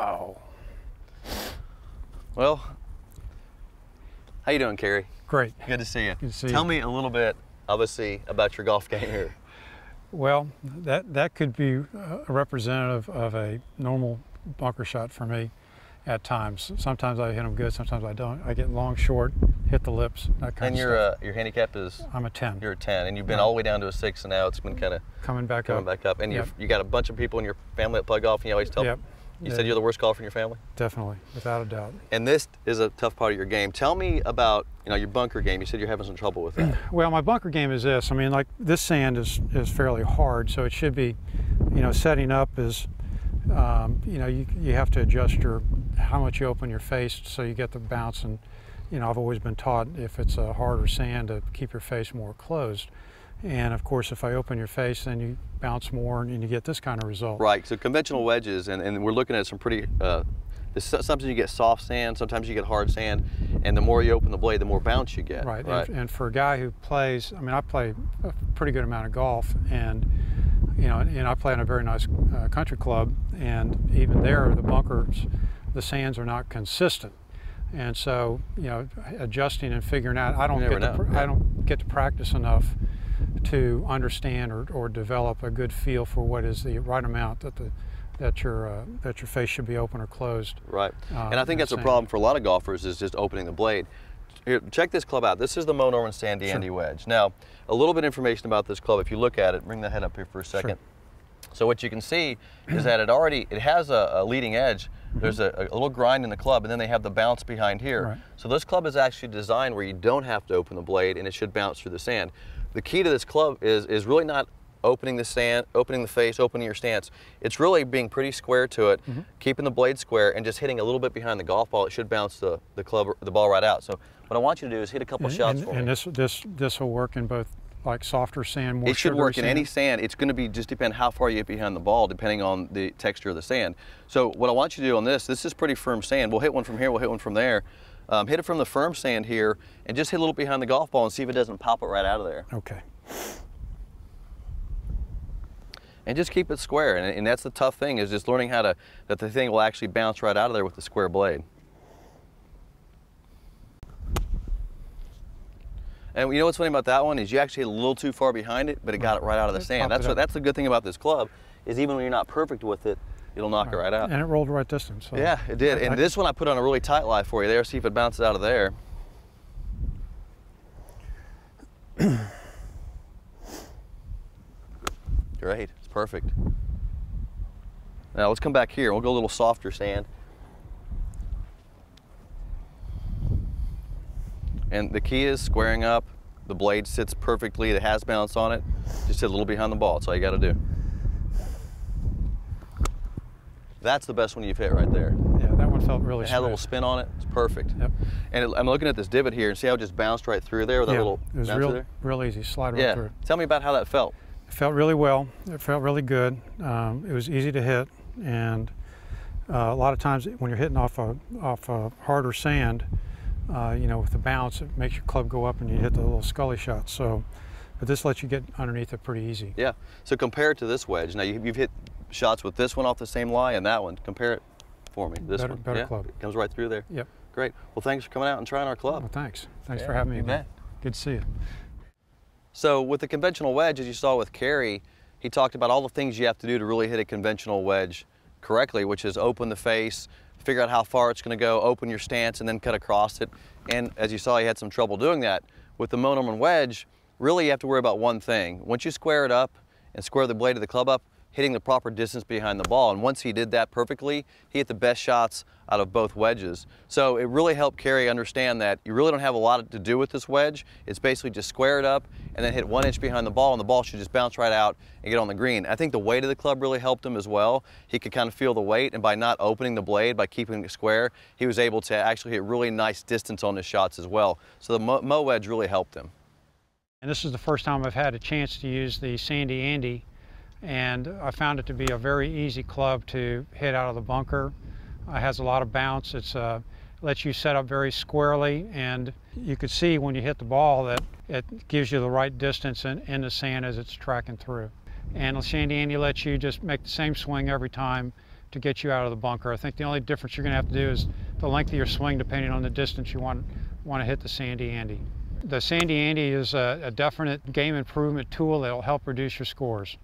Oh. Well, how you doing, CAREY? Great. Good to see you. Good to see you. Tell me a little bit, obviously, about your golf game here. Well, that could be a representative of a normal bunker shot for me at times. Sometimes I hit them good, sometimes I don't. I get long, short, hit the lips, that kind of stuff. And your handicap is? I'm a 10. You're a 10, and you've been all the way down to a 6, and now it's been kind of coming back up. And you got a bunch of people in your family that play golf, and you always tell them. You said you're the worst golfer in your family? Definitely, without a doubt. And this is a tough part of your game. Tell me about your bunker game. You said you're having some trouble with that. Well, my bunker game is this. I mean, like this sand is fairly hard, so it should be, setting up is, you have to adjust how much you open your face so you get the bounce. And I've always been taught if it's a harder sand to keep your face more closed. And of course, if I open your face, then you bounce more and you get this kind of result. Right, so conventional wedges, and we're looking at some pretty, sometimes you get soft sand, sometimes you get hard sand, and the more you open the blade, the more bounce you get. Right, and for a guy who plays, I mean, I play a pretty good amount of golf, and I play in a very nice country club, and even there, the bunkers, the sands are not consistent. And so, adjusting and figuring out, I don't get to practice enough to understand or develop a good feel for what is the right amount that your face should be open or closed. Right, and I think that's a problem for a lot of golfers, is just opening the blade. Here, check this club out. This is the Moe Norman Sandy Andy wedge. Now, a little bit of information about this club. If you look at it, bring the head up here for a second. Sure. So what you can see is that it has a leading edge. There's a little grind in the club, and then they have the bounce behind here. Right. So this club is actually designed where you don't have to open the blade, and it should bounce through the sand. The key to this club is really not opening the sand, opening the face, opening your stance. It's really being pretty square to it, keeping the blade square, and just hitting a little bit behind the golf ball. It should bounce the ball right out. So what I want you to do is hit a couple shots for me. And this will work in both like softer sand, more It should work in any sand. It's going to just depend how far you get behind the ball, depending on the texture of the sand. So what I want you to do on this is pretty firm sand. We'll hit one from here, we'll hit one from there. Hit it from the firm sand here, and just hit a little behind the golf ball and see if it doesn't pop it right out of there. Okay. And just keep it square, and that's the tough thing, is just learning that the thing will actually bounce right out of there with the square blade. And you know what's funny about that one is you actually hit a little too far behind it, but it got it right out of the sand. That's the good thing about this club, is even when you're not perfect with it, it'll knock it right out. And it rolled the right distance. So yeah, it did. And this one I put on a really tight lie for you there. See if it bounces out of there. Great, it's perfect. Now let's come back here. We'll go a little softer sand. And the key is squaring up. The blade sits perfectly. It has bounce on it. Just hit a little behind the ball. That's all you got to do. That's the best one you've hit right there. Yeah, that one felt really It had a little spin on it. It's perfect. Yep. And I'm looking at this divot here, and see how it just bounced right through there with that little bounce there? Real easy, slide right through. Tell me about how that felt. It felt really well. It felt really good. It was easy to hit, and a lot of times when you're hitting off a harder sand, with the bounce, it makes your club go up and you hit the little scully shot. So, but this lets you get underneath it pretty easy. Yeah. So compare it to this wedge. Now you've hit shots with this one off the same lie and that one. Compare it for me. This one. Better club. It comes right through there. Yep. Great. Well, thanks for coming out and trying our club. Well, thanks. Thanks for having me. You bet. Good to see you. So with the conventional wedge, as you saw with CAREY, he talked about all the things you have to do to really hit a conventional wedge correctly, which is open the face, figure out how far it's going to go, open your stance, and then cut across it. And as you saw, he had some trouble doing that. With the Moe Norman wedge, really you have to worry about one thing. Once you square it up and square the blade of the club up, hitting the proper distance behind the ball. And once he did that perfectly, he hit the best shots out of both wedges. So it really helped CAREY understand that you really don't have a lot to do with this wedge. It's basically just square it up and then hit 1 inch behind the ball, and the ball should just bounce right out and get on the green. I think the weight of the club really helped him as well. He could kind of feel the weight, and by not opening the blade, by keeping it square, he was able to actually hit really nice distance on his shots as well. So the Moe wedge really helped him. And this is the first time I've had a chance to use the Sandy Andy, and I found it to be a very easy club to hit out of the bunker. It has a lot of bounce. It lets you set up very squarely, and you could see when you hit the ball that it gives you the right distance in the sand as it's tracking through. And the Sandy Andy lets you just make the same swing every time, to get you out of the bunker. I think the only difference you're going to have to do is the length of your swing depending on the distance you want to hit the Sandy Andy. The Sandy Andy is a definite game improvement tool that will help reduce your scores.